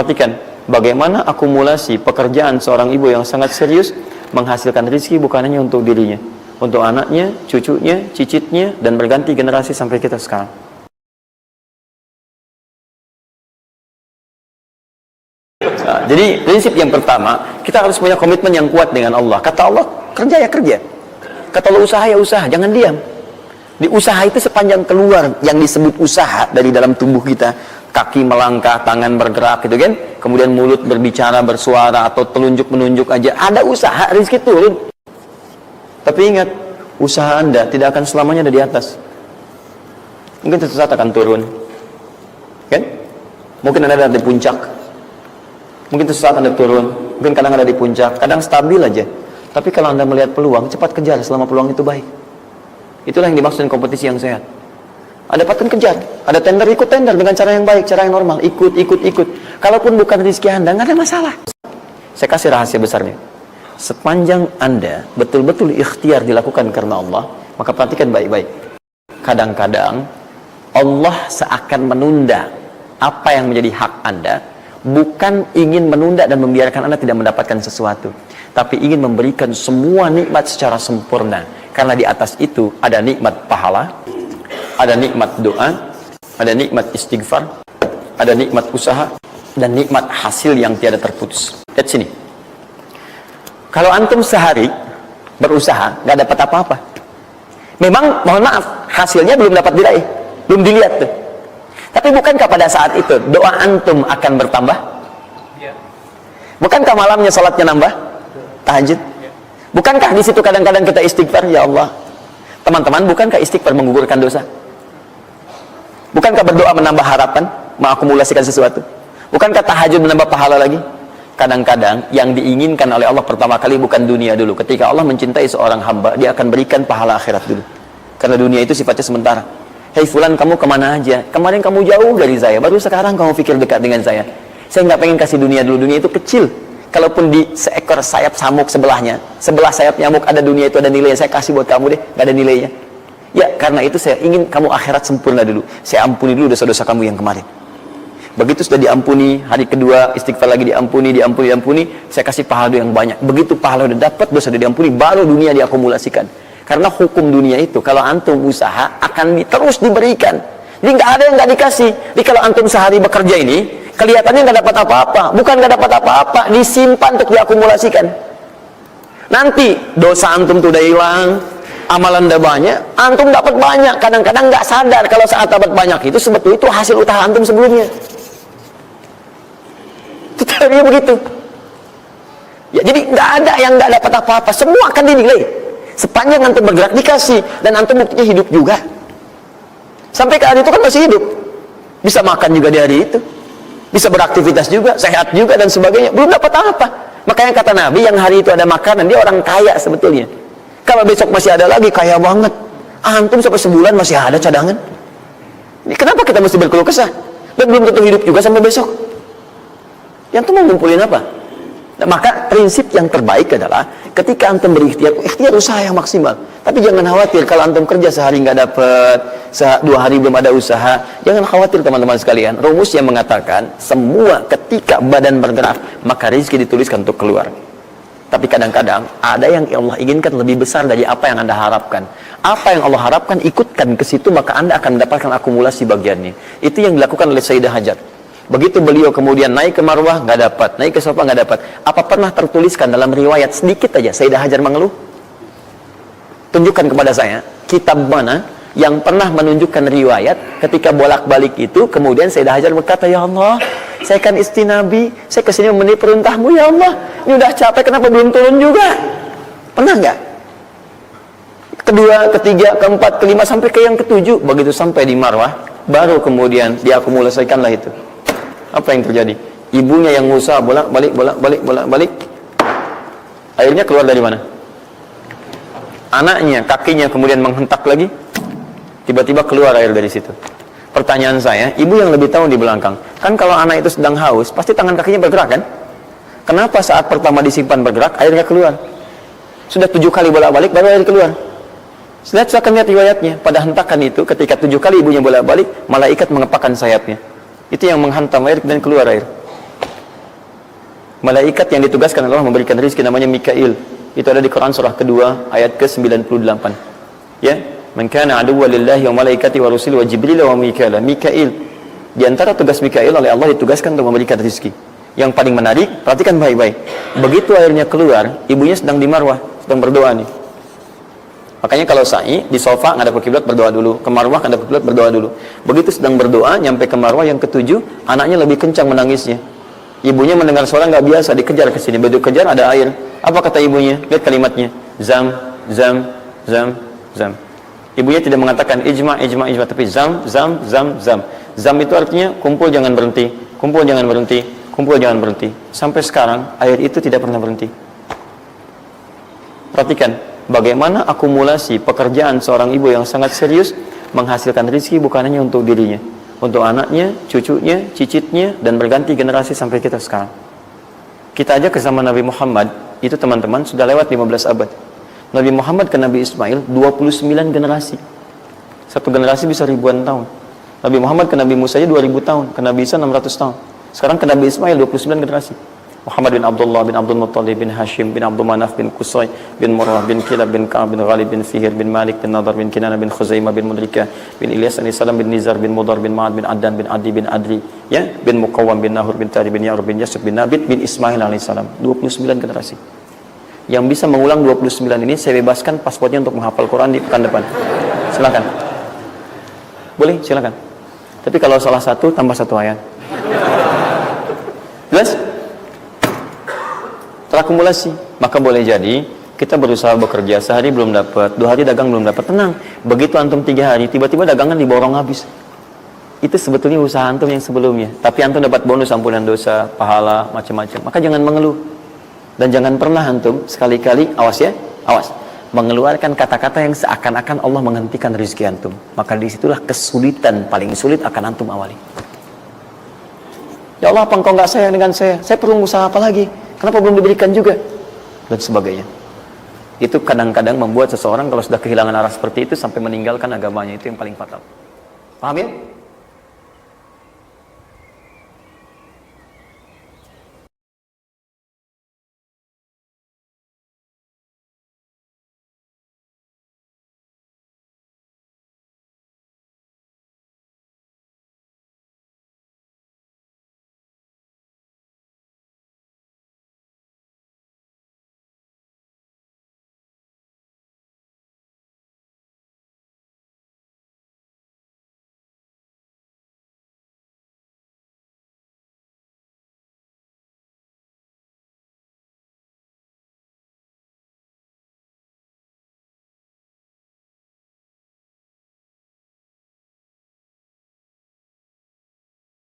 perhatikan bagaimana akumulasi pekerjaan seorang ibu yang sangat serius menghasilkan rezeki bukan hanya untuk dirinya, untuk anaknya, cucunya, cicitnya, dan berganti generasi sampai kita sekarang. Nah, jadi prinsip yang pertama, kita harus punya komitmen yang kuat dengan Allah. Kata Allah, kerja ya kerja. Kata Allah, usaha ya usaha, jangan diam. Di usaha itu sepanjang keluar yang disebut usaha dari dalam tubuh kita, kaki melangkah, tangan bergerak gitu kan, kemudian mulut berbicara, bersuara, atau telunjuk menunjuk aja, ada usaha, rezeki turun. Tapi ingat, usaha Anda tidak akan selamanya ada di atas. Mungkin suatu saat akan turun, kan? Mungkin Anda ada di puncak, mungkin suatu saat Anda turun, mungkin kadang ada di puncak, kadang stabil aja. Tapi kalau Anda melihat peluang, cepat kejar selama peluang itu baik. Itulah yang dimaksud kompetisi yang sehat. Ada dapatkan kejar, ada tender, ikut tender dengan cara yang baik, cara yang normal, ikut. Kalaupun bukan rezeki Anda, nggak ada masalah. Saya kasih rahasia besarnya. Sepanjang Anda betul-betul ikhtiar dilakukan karena Allah, maka perhatikan baik-baik. Kadang-kadang Allah seakan menunda apa yang menjadi hak Anda, bukan ingin menunda dan membiarkan Anda tidak mendapatkan sesuatu, tapi ingin memberikan semua nikmat secara sempurna. Karena di atas itu ada nikmat pahala, ada nikmat doa, ada nikmat istighfar, ada nikmat usaha, dan nikmat hasil yang tiada terputus. Lihat sini. Kalau antum sehari berusaha, nggak dapat apa-apa. Memang, mohon maaf, hasilnya belum dapat diraih, belum dilihat tuh. Tapi bukankah pada saat itu doa antum akan bertambah? Bukankah malamnya salatnya nambah? Tahajud? Bukankah di situ kadang-kadang kita istighfar, ya Allah? Teman-teman, bukankah istighfar menggugurkan dosa? Bukankah berdoa menambah harapan, mengakumulasikan sesuatu? Bukankah tahajud menambah pahala lagi? Kadang-kadang yang diinginkan oleh Allah pertama kali bukan dunia dulu. Ketika Allah mencintai seorang hamba, dia akan berikan pahala akhirat dulu. Karena dunia itu sifatnya sementara. Hei fulan, kamu kemana aja? Kemarin kamu jauh dari saya, baru sekarang kamu pikir dekat dengan saya. Saya nggak pengen kasih dunia dulu, dunia itu kecil. Kalaupun di seekor sayap samuk sebelahnya, sebelah sayap nyamuk ada dunia itu, ada nilainya, saya kasih buat kamu deh, nggak ada nilainya. Ya, karena itu saya ingin kamu akhirat sempurna dulu. Saya ampuni dulu dosa-dosa kamu yang kemarin. Begitu sudah diampuni, hari kedua istighfar lagi diampuni, saya kasih pahala yang banyak. Begitu pahala udah dapat, dosa udah diampuni, baru dunia diakumulasikan. Karena hukum dunia itu, kalau antum usaha akan terus diberikan. Jadi nggak ada yang nggak dikasih. Jadi kalau antum sehari bekerja ini, kelihatannya nggak dapat apa-apa. Bukan nggak dapat apa-apa, disimpan untuk diakumulasikan. Nanti dosa antum tuh udah hilang, amalan udah banyak, antum dapat banyak. Kadang-kadang nggak sadar kalau saat dapat banyak itu sebetulnya itu hasil usaha antum sebelumnya. Itu teorinya begitu. Ya, jadi nggak ada yang nggak dapat apa-apa, semua akan dinilai. Sepanjang antum bergerak dikasih, dan antum buktinya hidup juga. Sampai ke hari itu kan masih hidup, bisa makan juga di hari itu, bisa beraktivitas juga, sehat juga dan sebagainya. Belum dapat apa. Makanya kata Nabi, yang hari itu ada makanan, dia orang kaya sebetulnya. Kalau besok masih ada lagi, kaya banget. Antum sampai sebulan masih ada cadangan. Ini kenapa kita mesti berkeluh kesah? Dan belum tentu hidup juga sampai besok. Yang tuh mau ngumpulin apa? Nah, maka prinsip yang terbaik adalah ketika antum berikhtiar, ikhtiar usaha yang maksimal. Tapi jangan khawatir kalau antum kerja sehari nggak dapat, 2 hari belum ada usaha. Jangan khawatir teman-teman sekalian. Rumus yang mengatakan semua ketika badan bergerak maka rezeki dituliskan untuk keluar. Tapi kadang-kadang ada yang Allah inginkan lebih besar dari apa yang Anda harapkan. Apa yang Allah harapkan ikutkan ke situ, maka Anda akan mendapatkan akumulasi bagiannya. Itu yang dilakukan oleh Sayyidah Hajar. Begitu beliau kemudian naik ke Marwah, nggak dapat, naik ke Safa, nggak dapat. Apa pernah tertuliskan dalam riwayat sedikit aja Sayyidah Hajar mengeluh? Tunjukkan kepada saya kitab mana yang pernah menunjukkan riwayat ketika bolak-balik itu kemudian Sayyidah Hajar berkata, ya Allah, saya kan istri Nabi, saya kesini memenuhi perintahmu, ya Allah, ini udah capek, kenapa belum turun juga? Pernah nggak? Kedua, ketiga, keempat, kelima, sampai ke yang ketujuh. Begitu sampai di Marwah, baru kemudian diakumulasikanlah itu. Apa yang terjadi? Ibunya yang usaha bolak-balik. Akhirnya keluar dari mana? Anaknya, kakinya kemudian menghentak lagi. Tiba-tiba keluar air dari situ. Pertanyaan saya, ibu yang lebih tahu di belakang. Kan kalau anak itu sedang haus, pasti tangan kakinya bergerak kan? Kenapa saat pertama disimpan bergerak, airnya keluar? Sudah 7 kali bolak-balik, baru air keluar. Silakan lihat riwayatnya. Pada hentakan itu, ketika 7 kali ibunya bolak-balik, malaikat mengepakkan sayapnya. Itu yang menghantam air dan keluar air. Malaikat yang ditugaskan Allah memberikan rezeki namanya Mikail. Itu ada di Quran surah kedua ayat ke-98. Ya, man kana aduwwan lillahi wa malaikati wa rusuli wa jibril wa mikail. Mikail. Di antara tugas Mikail oleh Allah ditugaskan untuk memberikan rezeki. Yang paling menarik, perhatikan baik-baik. Begitu airnya keluar, ibunya sedang di Marwah, sedang berdoa nih. Makanya kalau sa'i di sofa ngadap ke kiblat berdoa dulu, ke Marwah ngadap ke kiblat berdoa dulu. Begitu sedang berdoa nyampe ke Marwah yang ketujuh, anaknya lebih kencang menangisnya. Ibunya mendengar suara nggak biasa, dikejar ke sini. Begitu kejar ada air. Apa kata ibunya? Lihat kalimatnya. Zam, zam, zam, zam. Ibunya tidak mengatakan ijma, tapi zam, zam, zam, zam. Zam itu artinya kumpul jangan berhenti, kumpul jangan berhenti, kumpul jangan berhenti. Sampai sekarang air itu tidak pernah berhenti. Perhatikan bagaimana akumulasi pekerjaan seorang ibu yang sangat serius menghasilkan rezeki bukan hanya untuk dirinya, untuk anaknya, cucunya, cicitnya, dan berganti generasi sampai kita sekarang. Kita aja ke zaman Nabi Muhammad, itu teman-teman sudah lewat 15 abad. Nabi Muhammad ke Nabi Ismail 29 generasi. Satu generasi bisa ribuan tahun. Nabi Muhammad ke Nabi Musa aja 2000 tahun, ke Nabi Isa 600 tahun. Sekarang ke Nabi Ismail 29 generasi. Muhammad bin Abdullah bin Abdul Muttalib bin Hashim bin Abdul Manaf bin Qusay bin Murrah bin Kilab bin Ka'ab bin Ghalib bin Fihir bin Malik bin Nadar bin Kinana bin Khuzaimah bin Mudrikah bin Ilyas AS bin Nizar bin Mudar bin Ma'ad bin Addan bin Adi bin Adri, ya, bin Muqawwam bin Nahur bin Tari bin Ya'rub bin Yasub bin Nabit bin Ismail AS. 29 generasi. Yang bisa mengulang 29 ini saya bebaskan paspornya untuk menghafal Quran di pekan depan. Silakan. Boleh, silakan. Tapi kalau salah satu tambah satu ayat. Jelas? Terakumulasi. Maka boleh jadi kita berusaha bekerja, sehari belum dapat, 2 hari dagang belum dapat, tenang. Begitu antum 3 hari, tiba-tiba dagangan diborong habis. Itu sebetulnya usaha antum yang sebelumnya. Tapi antum dapat bonus ampunan dosa, pahala, macam-macam. Maka jangan mengeluh. Dan jangan pernah antum sekali-kali, awas ya, awas, mengeluarkan kata-kata yang seakan-akan Allah menghentikan rezeki antum. Maka disitulah kesulitan paling sulit akan antum awali. Ya Allah, apa engkau nggak sayang dengan saya? Saya perlu usaha apa lagi? Kenapa belum diberikan juga? Dan sebagainya. Itu kadang-kadang membuat seseorang kalau sudah kehilangan arah seperti itu sampai meninggalkan agamanya. Itu yang paling fatal. Paham ya?